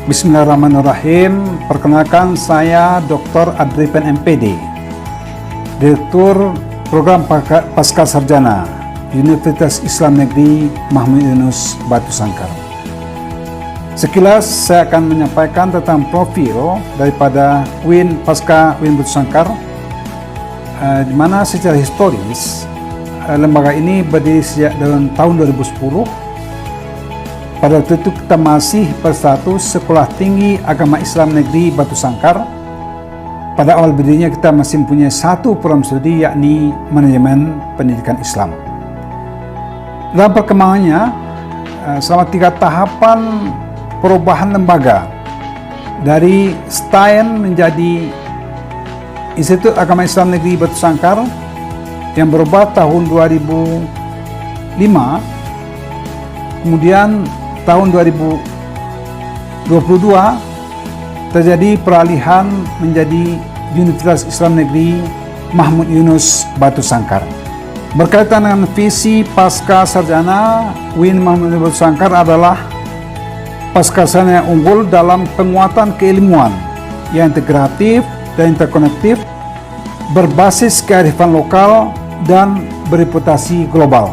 Bismillahirrahmanirrahim. Perkenalkan, saya Dr. Adripen MPD, Direktur Program Pasca Sarjana Universitas Islam Negeri Mahmud Yunus Batu Sangkar. Sekilas saya akan menyampaikan tentang profil daripada UIN Pasca UIN Batu Sangkar, di mana secara historis lembaga ini berdiri sejak tahun 2010. Pada waktu itu kita masih berstatus Sekolah Tinggi Agama Islam Negeri Batu Sangkar. Pada awal berdirinya kita masih mempunyai satu program studi, yakni Manajemen Pendidikan Islam. Dalam perkembangannya, selama 3 tahapan perubahan lembaga dari STAIN menjadi Institut Agama Islam Negeri Batu Sangkar yang berubah tahun 2005, kemudian tahun 2022 terjadi peralihan menjadi Universitas Islam Negeri Mahmud Yunus Batu Sangkar. Berkaitan dengan visi pasca sarjana, UIN Mahmud Yunus Batu Sangkar adalah pasca sarjana yang unggul dalam penguatan keilmuan yang integratif dan interkonektif, berbasis kearifan lokal dan bereputasi global.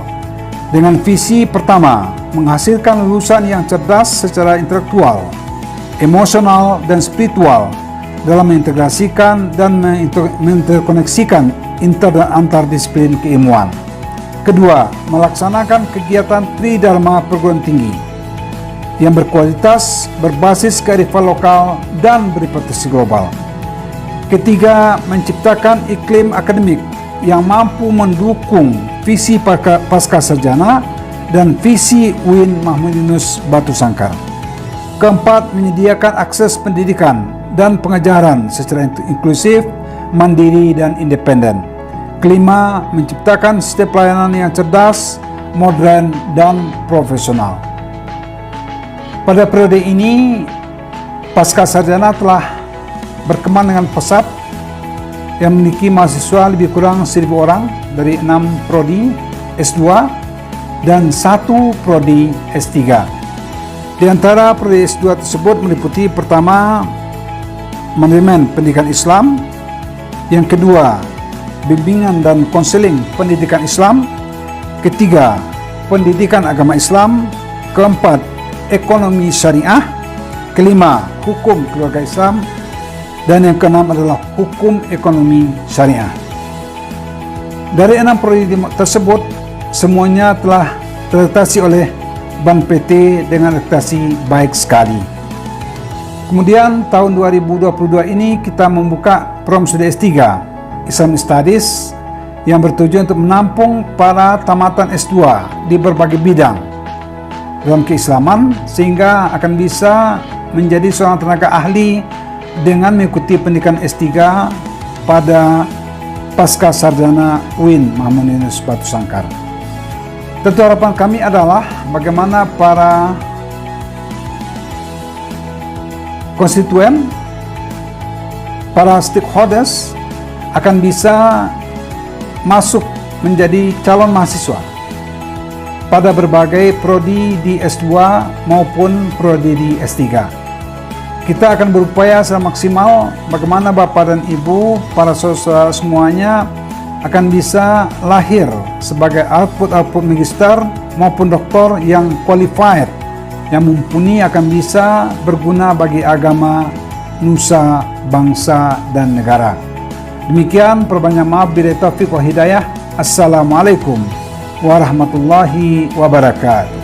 Dengan visi pertama, menghasilkan lulusan yang cerdas secara intelektual, emosional, dan spiritual dalam mengintegrasikan dan menginterkoneksikan inter dan antar disiplin keilmuan. Kedua, melaksanakan kegiatan Tridharma perguruan tinggi yang berkualitas, berbasis kearifan lokal, dan bereputasi global. Ketiga, menciptakan iklim akademik yang mampu mendukung visi pasca sarjana dan visi UIN Mahmud Yunus Batu Sangkar. Keempat, menyediakan akses pendidikan dan pengajaran secara inklusif, mandiri, dan independen. Kelima, menciptakan sistem pelayanan yang cerdas, modern, dan profesional. Pada periode ini, pasca sarjana telah berkembang dengan pesat, yang memiliki mahasiswa lebih kurang 1.000 orang dari 6 prodi S2 dan 1 prodi S3. Di antara prodi S2 tersebut meliputi pertama, Manajemen Pendidikan Islam, yang kedua, Bimbingan dan Konseling Pendidikan Islam, ketiga, Pendidikan Agama Islam, keempat, Ekonomi Syariah, kelima, Hukum Keluarga Islam, dan yang keenam adalah Hukum Ekonomi Syariah. Dari 6 prodi tersebut, semuanya telah terakreditasi oleh Bank PT dengan akreditasi baik sekali. Kemudian tahun 2022 ini kita membuka program studi S3 Islam Studies yang bertujuan untuk menampung para tamatan S2 di berbagai bidang dalam keislaman, sehingga akan bisa menjadi seorang tenaga ahli dengan mengikuti pendidikan S3 pada pasca sarjana UIN Mahmud Yunus Batu Sangkar. Tentu harapan kami adalah bagaimana para konstituen, para stakeholders akan bisa masuk menjadi calon mahasiswa pada berbagai prodi di S2 maupun prodi di S3. Kita akan berupaya secara maksimal bagaimana Bapak dan Ibu, para saudara semuanya akan bisa lahir sebagai output magister maupun doktor yang qualified, yang mumpuni, akan bisa berguna bagi agama, nusa, bangsa, dan negara. Demikian, perbanyak maaf, billahi taufiq wal hidayah. Assalamualaikum warahmatullahi wabarakatuh.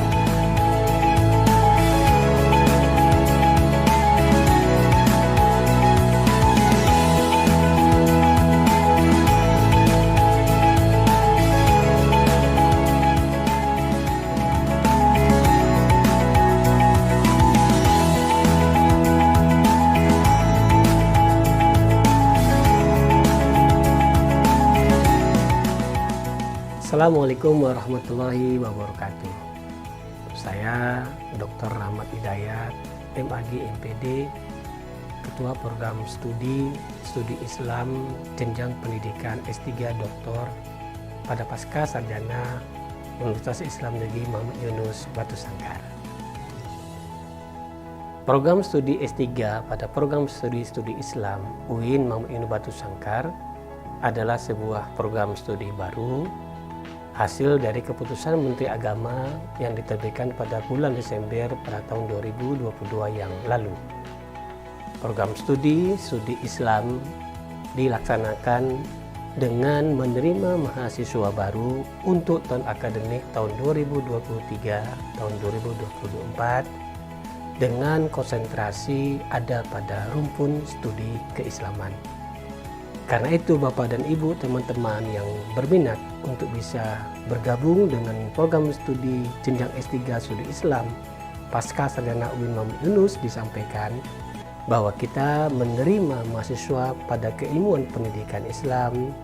Assalamualaikum warahmatullahi wabarakatuh. Saya Dr. Rahmat Hidayat, MAG MPD, Ketua Program Studi Islam Jenjang Pendidikan S3 Doktor pada Pasca Sarjana Universitas Islam Negeri Mahmud Yunus Batu Sangkar. Program studi S3 pada program studi Islam UIN Muhammad Yunus Batu Sangkar adalah sebuah program studi baru hasil dari keputusan Menteri Agama yang diterbitkan pada bulan Desember pada tahun 2022 yang lalu. Program studi Islam dilaksanakan dengan menerima mahasiswa baru untuk tahun akademik tahun 2023 tahun 2024 dengan konsentrasi ada pada rumpun studi keislaman. Karena itu Bapak dan Ibu teman-teman yang berminat untuk bisa bergabung dengan program studi jenjang S3 Studi Islam pasca sarjana UIN Muhammad Yunus disampaikan bahwa kita menerima mahasiswa pada keilmuan pendidikan Islam,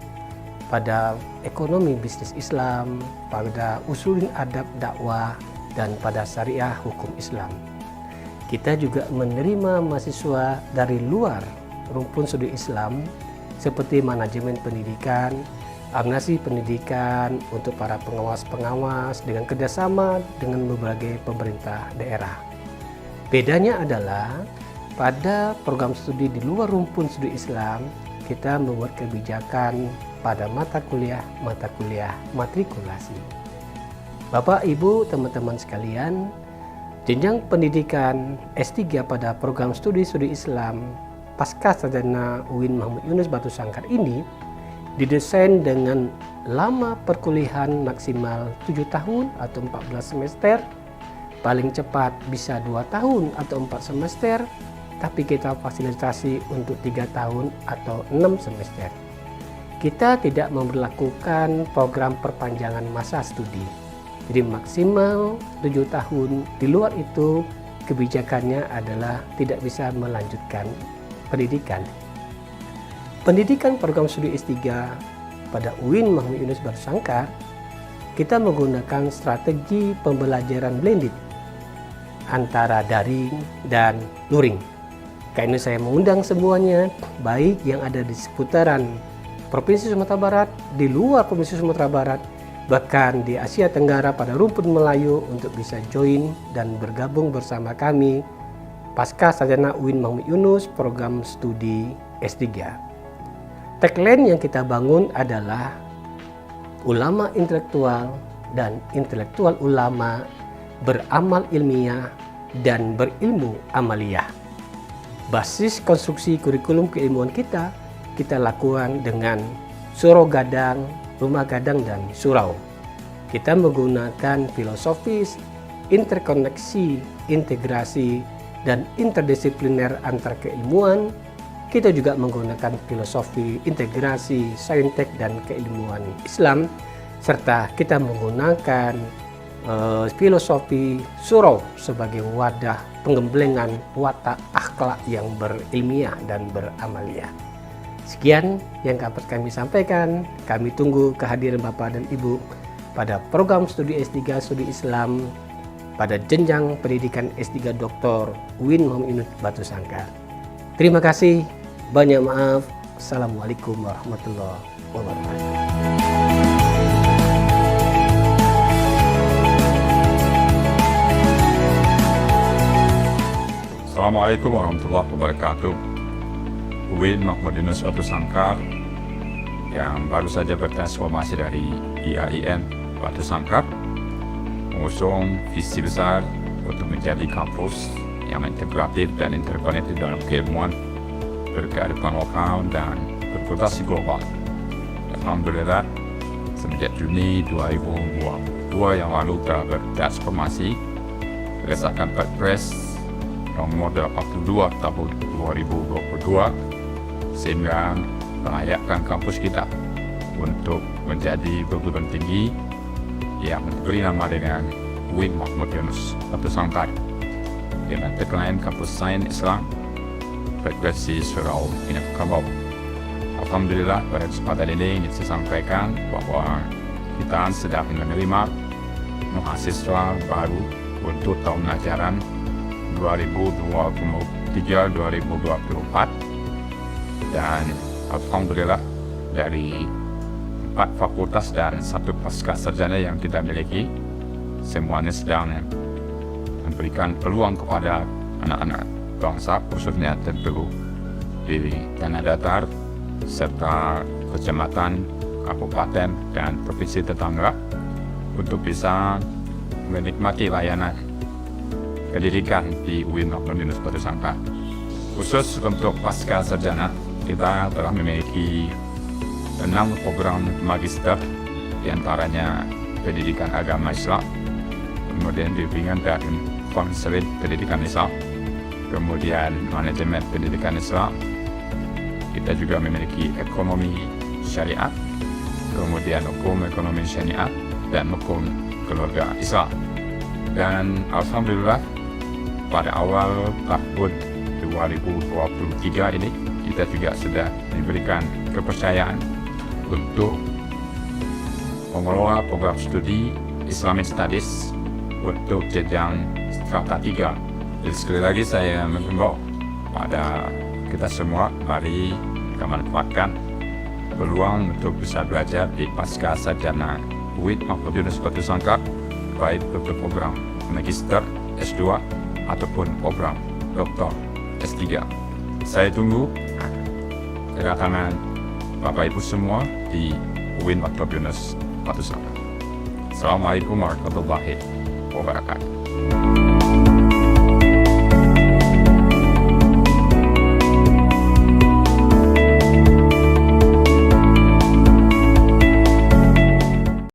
pada ekonomi bisnis Islam, pada usulin adab dakwah, dan pada syariah hukum Islam. Kita juga menerima mahasiswa dari luar rumpun studi Islam seperti manajemen pendidikan, administrasi pendidikan untuk para pengawas-pengawas dengan kerjasama dengan berbagai pemerintah daerah. Bedanya adalah pada program studi di luar rumpun studi Islam, kita membuat kebijakan pada mata kuliah matrikulasi. Bapak, Ibu, teman-teman sekalian, jenjang pendidikan S3 pada program studi Islam pasca sarjana UIN Muhammad Yunus Batu Sangkar ini didesain dengan lama perkuliahan maksimal 7 tahun atau 14 semester, paling cepat bisa 2 tahun atau 4 semester, tapi kita fasilitasi untuk 3 tahun atau 6 semester. Kita tidak memberlakukan program perpanjangan masa studi. Jadi maksimal 7 tahun, di luar itu kebijakannya adalah tidak bisa melanjutkan pendidikan. Pendidikan program studi S3 pada UIN Muhammad Yunus Batu Sangkar, kita menggunakan strategi pembelajaran blended antara daring dan luring. Karena saya mengundang semuanya, baik yang ada di seputaran Provinsi Sumatera Barat, di luar Provinsi Sumatera Barat, bahkan di Asia Tenggara pada rumpun Melayu untuk bisa join dan bergabung bersama kami pasca sarjana UIN Muhammad Yunus program studi S3. Tagline yang kita bangun adalah ulama intelektual dan intelektual ulama beramal ilmiah dan berilmu amaliyah. Basis konstruksi kurikulum keilmuan kita lakukan dengan surau gadang, rumah gadang, dan surau. Kita menggunakan filosofis, interkoneksi, integrasi, dan interdisipliner antar keilmuan. Kita juga menggunakan filosofi, integrasi, saintek, dan keilmuan Islam, serta kita menggunakan filosofi surau sebagai wadah penggemblengan watak akhlak yang berilmiah dan beramaliyah. Sekian yang dapat kami sampaikan. Kami tunggu kehadiran Bapak dan Ibu pada program studi S3 Studi Islam pada jenjang pendidikan S3 Dr. UIN Muhammad Yunus Batu Sangkar. Terima kasih, banyak maaf. Assalamualaikum warahmatullahi wabarakatuh. Assalamualaikum warahmatullahi wabarakatuh. UIN Muhammad Yunus Batu Sangkar yang baru saja bertransformasi dari IAIN Batu Sangkar mengusung visi besar untuk menjadi kampus yang integratif dan interkonektif dalam keilmuan, berkearifan lokal, dan berprodukasi global. Alhamdulillah, sejak Juni 2022 yang lalu telah bertransformasi berdasarkan Perpres nomor 82 tahun 2022 sehingga melayakkan kampus kita untuk menjadi perguruan tinggi yang diberi nama dengan UIN Muhammad Yunus Batu Sangkar dengan tagline Kampus Sains Islam Frekuensi Surau Minangkabau. Alhamdulillah, pada kesempatan ini ingin saya sampaikan bahwa kita sedang menerima mahasiswa baru untuk tahun ajaran 2023-2024, dan alhamdulillah dari 4 fakultas dan 1 pasca sarjana yang kita miliki, semuanya sedang memberikan peluang kepada anak-anak bangsa, khususnya tentu di tanah datar serta kecamatan, kabupaten, dan provinsi tetangga untuk bisa menikmati layanan pendidikan di UIN Magmur Yunus Batu Sangkar. Khusus untuk pasca sarjana, kita telah memiliki 6 program magister, diantaranya pendidikan agama Islam, kemudian bimbingan dan konseling pendidikan Islam, kemudian manajemen pendidikan Islam. Kita juga memiliki ekonomi syariat, kemudian hukum ekonomi syariat, dan hukum keluarga Islam. Dan alhamdulillah pada awal tahun 2023 ini kita juga sudah diberikan kepercayaan untuk mengelola program studi Islamic Studies untuk jenjang strata 3. Jadi sekali lagi saya menghimbau pada kita semua, mari kita manfaatkan peluang untuk bisa belajar di pasca sarjana UIN Magmur Yunus Batu Sangkar, baik untuk program Magister S2 ataupun program Doktor S3. Saya tunggu kedatangan Bapak Ibu semua di UIN Magmur Yunus Batu Sangkar. Assalamualaikum warahmatullahi wabarakatuh.